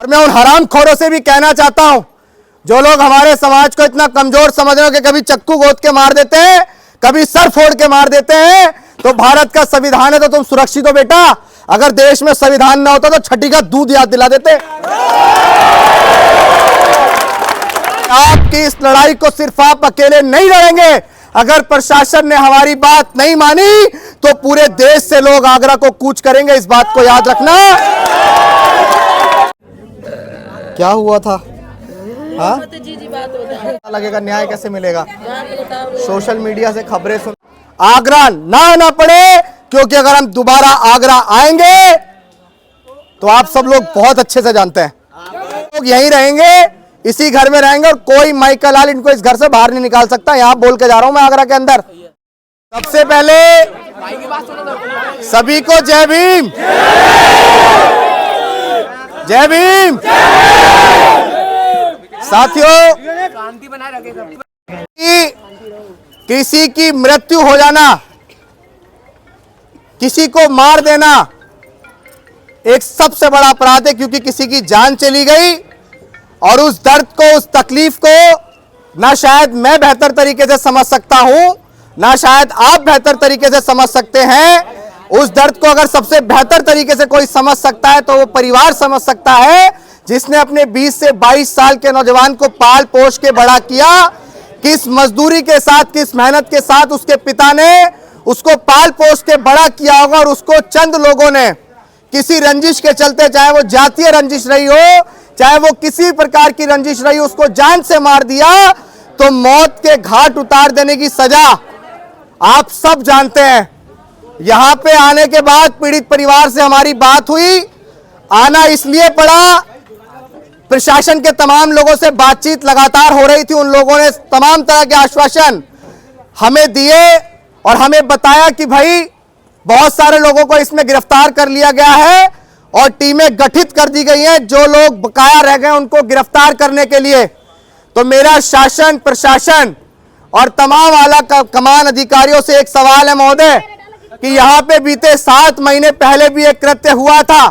और मैं उन हरामखोरों से भी कहना चाहता हूं जो लोग हमारे समाज को इतना कमजोर समझ रहे हो कि कभी चक्कू गोद के मार देते हैं, कभी सर फोड़ के मार देते हैं, तो भारत का संविधान है तो तुम सुरक्षित हो बेटा। अगर देश में संविधान ना होता तो छठी का दूध याद दिला देते। आपकी इस लड़ाई को सिर्फ आप अकेले नहीं लड़ेंगे। अगर प्रशासन ने हमारी बात नहीं मानी तो पूरे देश से लोग आगरा को कूच करेंगे, इस बात को याद रखना। क्या हुआ था? हाँ, लगेगा न्याय कैसे मिलेगा? सोशल मीडिया से खबरें सुन, आगरा ना पड़े, क्योंकि अगर हम दोबारा आगरा आएंगे तो आप सब लोग बहुत अच्छे से जानते हैं, लोग यहीं रहेंगे, इसी घर में रहेंगे और कोई माइकल लाल इनको इस घर से बाहर नहीं निकाल सकता। यहां बोल के जा रहा हूं मैं आगरा के अंदर। सबसे पहले सभी को जय भीम, जय भीम। साथियों, किसी की मृत्यु हो जाना, किसी को मार देना एक सबसे बड़ा अपराध है, क्योंकि किसी की जान चली गई और उस दर्द को, उस तकलीफ को ना शायद मैं बेहतर तरीके से समझ सकता हूं, ना शायद आप बेहतर तरीके से समझ सकते हैं। उस दर्द को अगर सबसे बेहतर तरीके से कोई समझ सकता है तो वो परिवार समझ सकता है, जिसने अपने 20 से 22 साल के नौजवान को पाल पोष के बड़ा किया। किस मजदूरी के साथ, किस मेहनत के साथ उसके पिता ने उसको पाल पोष के बड़ा किया होगा, और उसको चंद लोगों ने किसी रंजिश के चलते, चाहे वो जातीय रंजिश रही हो, चाहे वो किसी प्रकार की रंजिश रही हो, उसको जान से मार दिया। तो मौत के घाट उतार देने की सजा आप सब जानते हैं। यहां पे आने के बाद पीड़ित परिवार से हमारी बात हुई, आना इसलिए पड़ा, प्रशासन के तमाम लोगों से बातचीत लगातार हो रही थी। उन लोगों ने तमाम तरह के आश्वासन हमें दिए और हमें बताया कि भाई बहुत सारे लोगों को इसमें गिरफ्तार कर लिया गया है और टीमें गठित कर दी गई हैं जो लोग बकाया रह गए उनको गिरफ्तार करने के लिए। तो मेरा शासन, प्रशासन और तमाम आला कमान अधिकारियों से एक सवाल है महोदय, कि यहाँ पे बीते 7 महीने पहले भी एक कृत्य हुआ था,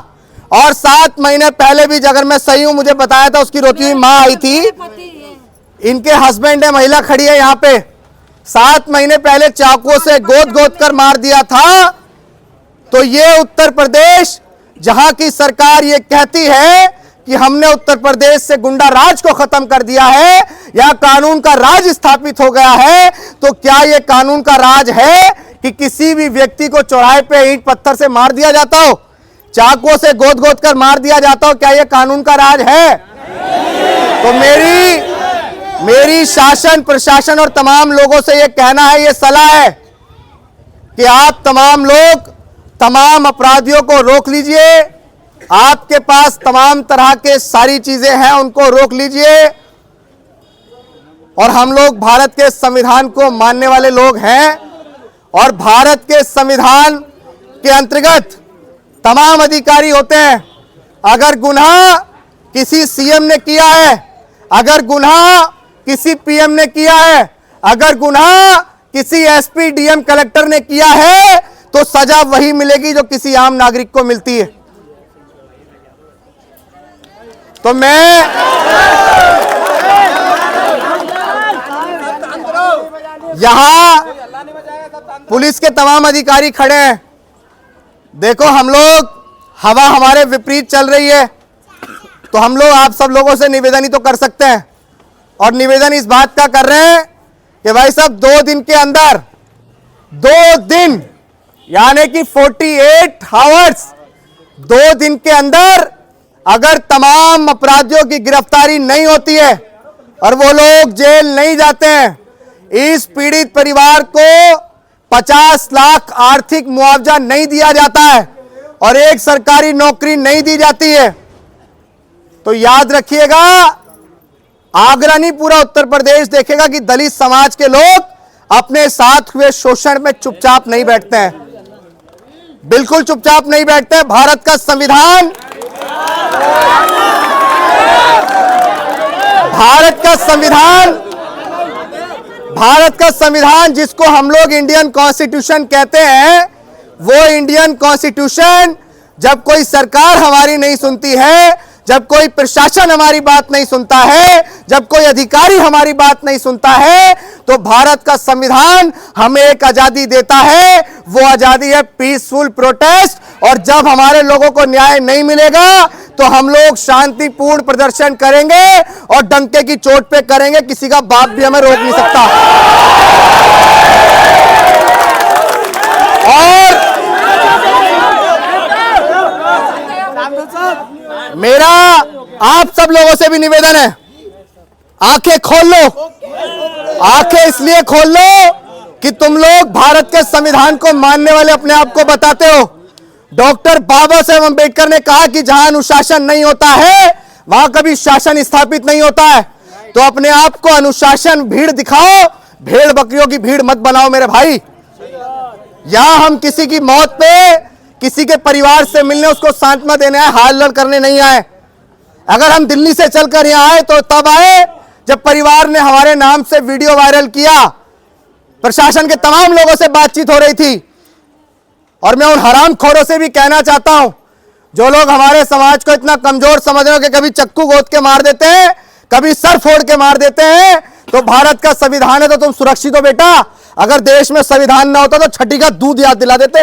और 7 महीने पहले भी, अगर मैं सही हूं, मुझे बताया था उसकी रोती हुई माँ आई थी, इनके हस्बैंड है, महिला खड़ी है यहाँ पे, 7 महीने पहले चाकुओं से गोद कर मार दिया था। तो ये उत्तर प्रदेश, जहां की सरकार ये कहती है कि हमने उत्तर प्रदेश से गुंडा राज को खत्म कर दिया है, या कानून का राज स्थापित हो गया है, तो क्या ये कानून का राज है कि किसी भी व्यक्ति को चौराहे पे ईंट पत्थर से मार दिया जाता हो, चाकुओं से गोद कर मार दिया जाता हो? क्या ये कानून का राज है? तो मेरी शासन, प्रशासन और तमाम लोगों से ये कहना है, ये सलाह है कि आप तमाम लोग तमाम अपराधियों को रोक लीजिए। आपके पास तमाम तरह के सारी चीजें हैं, उनको रोक लीजिए। और हम लोग भारत के संविधान को मानने वाले लोग हैं, और भारत के संविधान के अंतर्गत तमाम अधिकारी होते हैं। अगर गुनाह किसी सीएम ने किया है, अगर गुनाह किसी पीएम ने किया है, अगर गुनाह किसी एसपी, डीएम, कलेक्टर ने किया है, तो सजा वही मिलेगी जो किसी आम नागरिक को मिलती है। तो मैं यहां पुलिस के तमाम अधिकारी खड़े हैं। देखो, हम लोग, हवा हमारे विपरीत चल रही है, तो हम लोग आप सब लोगों से निवेदन ही तो कर सकते हैं, और निवेदन इस बात का कर रहे हैं कि भाई साहब 2 दिन के अंदर, 2 दिन यानी कि 48 आवर्स, 2 दिन के अंदर अगर तमाम अपराधियों की गिरफ्तारी नहीं होती है और वो लोग जेल नहीं जाते हैं, इस पीड़ित परिवार को 50 लाख आर्थिक मुआवजा नहीं दिया जाता है और एक सरकारी नौकरी नहीं दी जाती है, तो याद रखिएगा, आगरा नहीं पूरा उत्तर प्रदेश देखेगा कि दलित समाज के लोग अपने साथ हुए शोषण में चुपचाप नहीं बैठते हैं, बिल्कुल चुपचाप नहीं बैठते हैं। भारत का संविधान, भारत का संविधान जिसको हम लोग इंडियन कॉन्स्टिट्यूशन कहते हैं, वो इंडियन कॉन्स्टिट्यूशन जब कोई सरकार हमारी नहीं सुनती है, जब कोई प्रशासन हमारी बात नहीं सुनता है, जब कोई अधिकारी हमारी बात नहीं सुनता है, तो भारत का संविधान हमें एक आजादी देता है। वो आजादी है पीसफुल प्रोटेस्ट। और जब हमारे लोगों को न्याय नहीं मिलेगा तो हम लोग शांतिपूर्ण प्रदर्शन करेंगे और डंके की चोट पे करेंगे। किसी का बाप भी हमें रोक नहीं सकता। और मेरा आप सब लोगों से भी निवेदन है, आंखें खोल लो। आंखें इसलिए खोल लो कि तुम लोग भारत के संविधान को मानने वाले अपने आप को बताते हो। डॉक्टर बाबा साहेब अम्बेडकर ने कहा कि जहां अनुशासन नहीं होता है वहां कभी शासन स्थापित नहीं होता है। तो अपने आप को अनुशासन भीड़ दिखाओ, भेड़ बकरियों की भीड़ मत बनाओ मेरे भाई। यहां हम किसी की मौत पे, किसी के परिवार से मिलने, उसको सांत्वना देने आए, हाल लड़ करने नहीं आए। अगर हम दिल्ली से चलकर यहां आए तो तब आए जब परिवार ने हमारे नाम से वीडियो वायरल किया, प्रशासन के तमाम लोगों से बातचीत हो रही थी। और मैं उन हरामखोरों से भी कहना चाहता हूं, जो लोग हमारे समाज को इतना कमजोर समझ रहे हो कि कभी चक्कू गोद के मार देते हैं, कभी सर फोड़ के मार देते हैं, तो भारत का संविधान है तो तुम सुरक्षित हो बेटा। अगर देश में संविधान ना होता तो छठी का दूध याद दिला देते।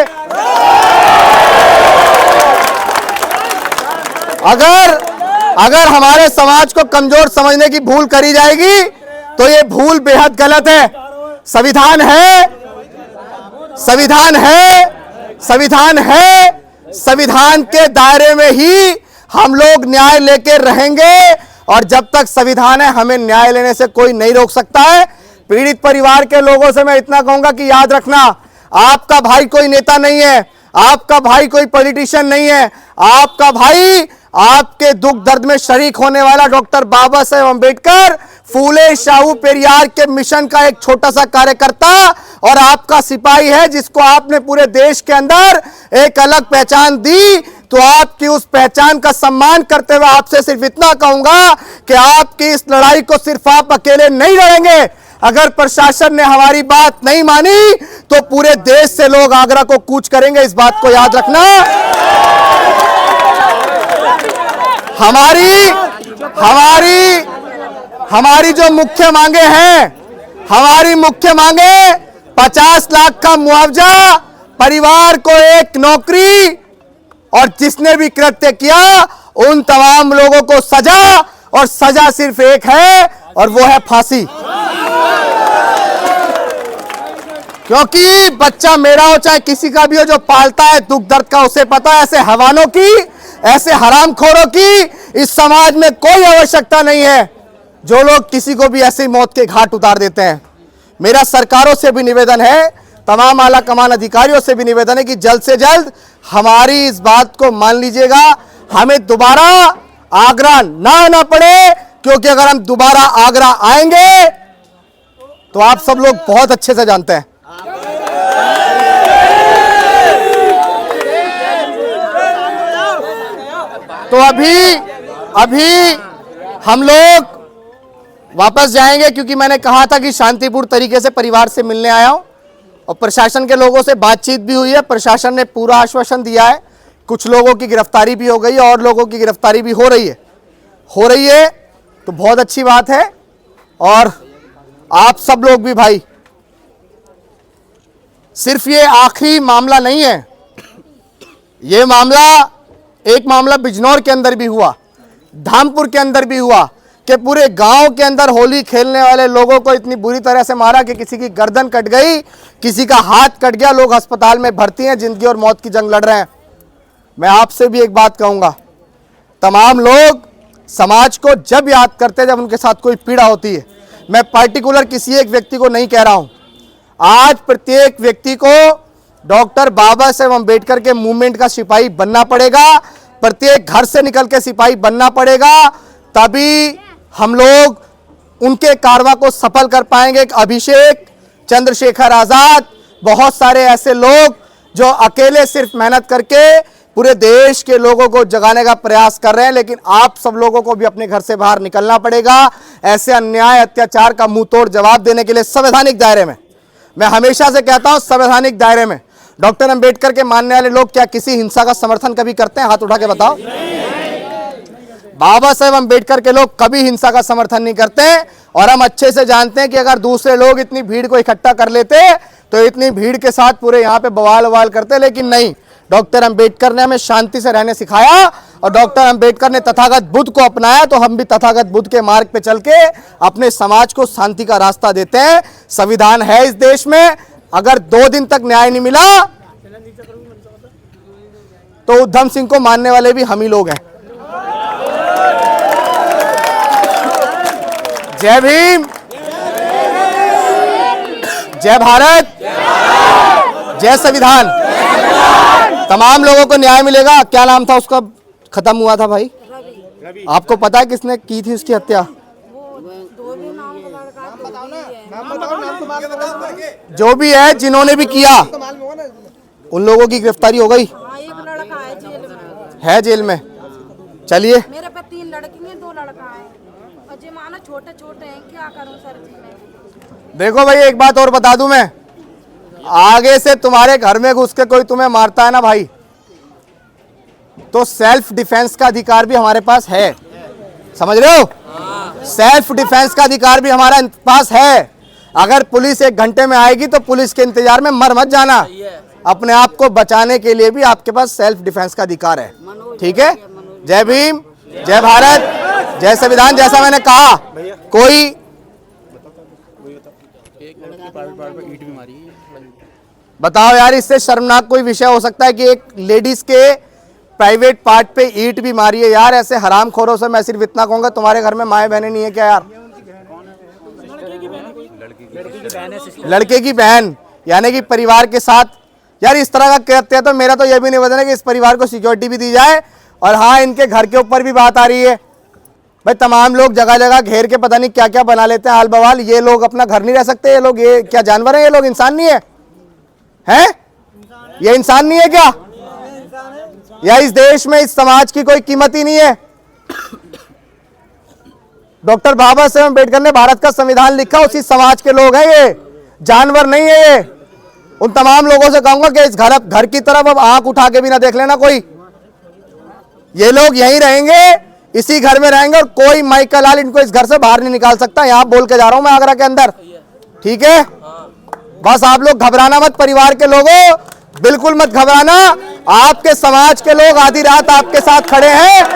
अगर हमारे समाज को कमजोर समझने की भूल करी जाएगी तो ये भूल बेहद गलत है। संविधान है, संविधान है, संविधान है। संविधान के दायरे में ही हम लोग न्याय लेके रहेंगे। और जब तक संविधान है हमें न्याय लेने से कोई नहीं रोक सकता है। पीड़ित परिवार के लोगों से मैं इतना कहूंगा कि याद रखना, आपका भाई कोई नेता नहीं है, आपका भाई कोई पॉलिटिशियन नहीं है। आपका भाई आपके दुख दर्द में शरीक होने वाला डॉक्टर बाबा साहेब अम्बेडकर, फूले शाहू पेरियार के मिशन का एक छोटा सा कार्यकर्ता और आपका सिपाही है, जिसको आपने पूरे देश के अंदर एक अलग पहचान दी। तो आपकी उस पहचान का सम्मान करते हुए आपसे सिर्फ इतना कहूंगा कि आपकी इस लड़ाई को सिर्फ आप अकेले नहीं लड़ेंगे। अगर प्रशासन ने हमारी बात नहीं मानी तो पूरे देश से लोग आगरा को कूच करेंगे, इस बात को याद रखना। हमारी जो मुख्य मांगे हैं, हमारी मुख्य मांगे 50 लाख का मुआवजा, परिवार को एक नौकरी, और जिसने भी कृत्य किया उन तमाम लोगों को सजा, और सजा सिर्फ एक है और वो है फांसी। क्योंकि बच्चा मेरा हो चाहे किसी का भी हो, जो पालता है दुख दर्द का उसे पता है। ऐसे हवानों की, ऐसे हरामखोरों की इस समाज में कोई आवश्यकता नहीं है, जो लोग किसी को भी ऐसी मौत के घाट उतार देते हैं। मेरा सरकारों से भी निवेदन है, तमाम आला कमान अधिकारियों से भी निवेदन है कि जल्द से जल्द हमारी इस बात को मान लीजिएगा। हमें दोबारा आगरा ना आना पड़े, क्योंकि अगर हम दोबारा आगरा आएंगे तो आप सब लोग बहुत अच्छे से जानते हैं, तो अभी हम लोग वापस जाएंगे, क्योंकि मैंने कहा था कि शांतिपूर्ण तरीके से परिवार से मिलने आया हूं और प्रशासन के लोगों से बातचीत भी हुई है। प्रशासन ने पूरा आश्वासन दिया है। कुछ लोगों की गिरफ्तारी भी हो गई है और लोगों की गिरफ्तारी भी हो रही है, तो बहुत अच्छी बात है। और आप सब लोग भी भाई, सिर्फ ये आखिरी मामला नहीं है, ये मामला, एक मामला बिजनौर के अंदर भी हुआ, धामपुर के अंदर भी हुआ कि पूरे गांव के अंदर होली खेलने वाले लोगों को इतनी बुरी तरह से मारा कि किसी की गर्दन कट गई, किसी का हाथ कट गया, लोग अस्पताल में भर्ती हैं, जिंदगी और मौत की जंग लड़ रहे हैं। मैं आपसे भी एक बात कहूंगा, तमाम लोग समाज को जब याद करते हैं जब उनके साथ कोई पीड़ा होती है। मैं पर्टिकुलर किसी एक व्यक्ति को नहीं कह रहा हूं। आज प्रत्येक व्यक्ति को डॉक्टर बाबा साहेब अम्बेडकर के मूवमेंट का सिपाही बनना पड़ेगा, प्रत्येक घर से निकल के सिपाही बनना पड़ेगा, तभी हम लोग उनके कारवां को सफल कर पाएंगे। अभिषेक, चंद्रशेखर आजाद, बहुत सारे ऐसे लोग जो अकेले सिर्फ मेहनत करके पूरे देश के लोगों को जगाने का प्रयास कर रहे हैं, लेकिन आप सब लोगों को भी अपने घर से बाहर निकलना पड़ेगा। ऐसे अन्याय, अत्याचार का मुंह तोड़ जवाब देने के लिए संवैधानिक दायरे में, मैं हमेशा से कहता हूं, संवैधानिक दायरे में डॉक्टर अंबेडकर के मानने वाले लोग क्या किसी हिंसा का समर्थन कभी करते हैं? हाथ उठा के बताओ। बाबा साहेब अम्बेडकर के लोग कभी हिंसा का समर्थन नहीं करते और हम अच्छे से जानते हैं कि अगर दूसरे लोग इतनी भीड़ को इकट्ठा कर लेते तो इतनी भीड़ के साथ पूरे यहाँ पे बवाल ववाल करते, लेकिन नहीं, डॉक्टर अंबेडकर ने हमें शांति से रहने सिखाया और डॉक्टर अंबेडकर ने तथागत बुद्ध को अपनाया, तो हम भी तथागत बुद्ध के मार्ग पे चल के अपने समाज को शांति का रास्ता देते हैं। संविधान है इस देश में, अगर 2 दिन तक न्याय नहीं मिला तो उद्धम सिंह को मानने वाले भी हम ही लोग हैं। जय भीम, जय भारत, जय संविधान। तमाम लोगों को न्याय मिलेगा। क्या नाम था उसका, खत्म हुआ था भाई? आपको पता है किसने की थी उसकी हत्या? जो भी है, जिन्होंने भी किया, उन लोगों की गिरफ्तारी हो गई है जेल में। चलिए, मेरे पे 3 लड़की हैं, 2 लड़का है और जी मानो छोटे छोटे हैं, क्या करूं सर जी मैं। देखो भाई, एक बात और बता दूं मैं, आगे से तुम्हारे घर में घुस के कोई तुम्हें मारता है ना भाई, तो सेल्फ डिफेंस का अधिकार भी हमारे पास है। समझ रहे हो? सेल्फ डिफेंस का अधिकार भी हमारे पास है। अगर पुलिस 1 घंटे में आएगी तो पुलिस के इंतजार में मर मत जाना, अपने आप को बचाने के लिए भी आपके पास सेल्फ डिफेंस का अधिकार है। ठीक है? जय भीम, जय भारत, जय संविधान। जैसा मैंने कहा, कोई बताओ यार, इससे शर्मनाक कोई विषय हो सकता है कि एक लेडीज के प्राइवेट पार्ट पे ईंट भी मारी है? यार ऐसे हरामखोरों से मैं सिर्फ इतना कहूंगा, तुम्हारे घर में माएँ बहनें नहीं है क्या यार? लड़के की बहन, यानी कि परिवार के साथ यार इस तरह का कहते हैं, तो मेरा तो यह भी नहीं बता कि इस परिवार को सिक्योरिटी भी दी जाए। और हाँ, इनके घर के ऊपर भी बात आ रही है भाई, तमाम लोग जगह जगह घेर के पता नहीं क्या क्या बना लेते हैं हाल बवाल। ये लोग अपना घर नहीं रह सकते? ये लोग, ये क्या जानवर है? ये लोग इंसान नहीं है? हैं? ये इंसान नहीं है क्या? या इस देश में, इस समाज की कोई कीमत ही नहीं है? डॉक्टर बाबा साहेब अम्बेडकर ने भारत का संविधान लिखा, उसी समाज के लोग हैं ये, जानवर नहीं है ये। उन तमाम लोगों से कहूंगा कि इस घर की तरफ अब आंख उठा के भी ना देख लेना कोई। ये लोग यहीं रहेंगे, इसी घर में रहेंगे और कोई माइकल लाल इनको इस घर से बाहर नहीं निकाल सकता। यहां बोल के जा रहा हूं मैं, आगरा के अंदर। ठीक है? बस आप लोग घबराना मत, परिवार के लोगों, बिल्कुल मत घबराना। आपके समाज के लोग आधी रात आपके साथ खड़े हैं,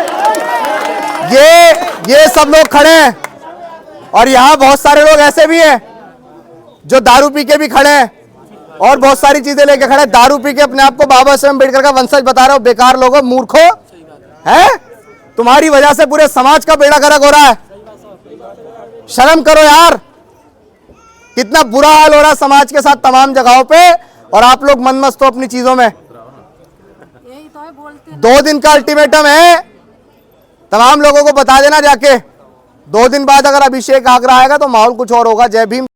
ये सब लोग खड़े हैं। और यहां बहुत सारे लोग ऐसे भी हैं जो दारू पी के भी खड़े हैं और बहुत सारी चीजें लेके खड़े हैं। दारू पी के अपने आप को बाबा साहेब अम्बेडकर का वंशज बता रहे हो, बेकार लोगों, मूर्खों है। तुम्हारी वजह से पूरे समाज का बेड़ा गर्क हो रहा है। शर्म करो यार, कितना बुरा हाल हो रहा है समाज के साथ तमाम जगहों पे, और आप लोग मनमस्त हो अपनी चीजों में। यही तो है, बोलते 2 दिन का अल्टीमेटम है, तमाम लोगों को बता देना जाके। 2 दिन बाद अगर अभिषेक आगरा आएगा तो माहौल कुछ और होगा। जय भीम।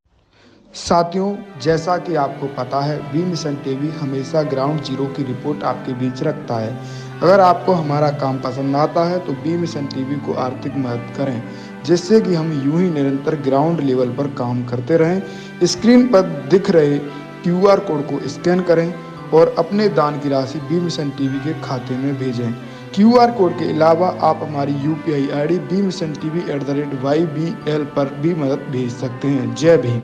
साथियों, जैसा कि आपको पता है, बी मिशन टीवी हमेशा ग्राउंड जीरो की रिपोर्ट आपके बीच रखता है। अगर आपको हमारा काम पसंद आता है तो बी मिशन टीवी को आर्थिक मदद करें, जिससे कि हम यूं ही निरंतर ग्राउंड लेवल पर काम करते रहें। स्क्रीन पर दिख रहे QR कोड को स्कैन करें और अपने दान की राशि बी मिशन टीवी के खाते में भेजें। QR कोड के अलावा आप हमारी UPI ID bmissiontv@ybl पर भी मदद भेज सकते हैं। जय भीम।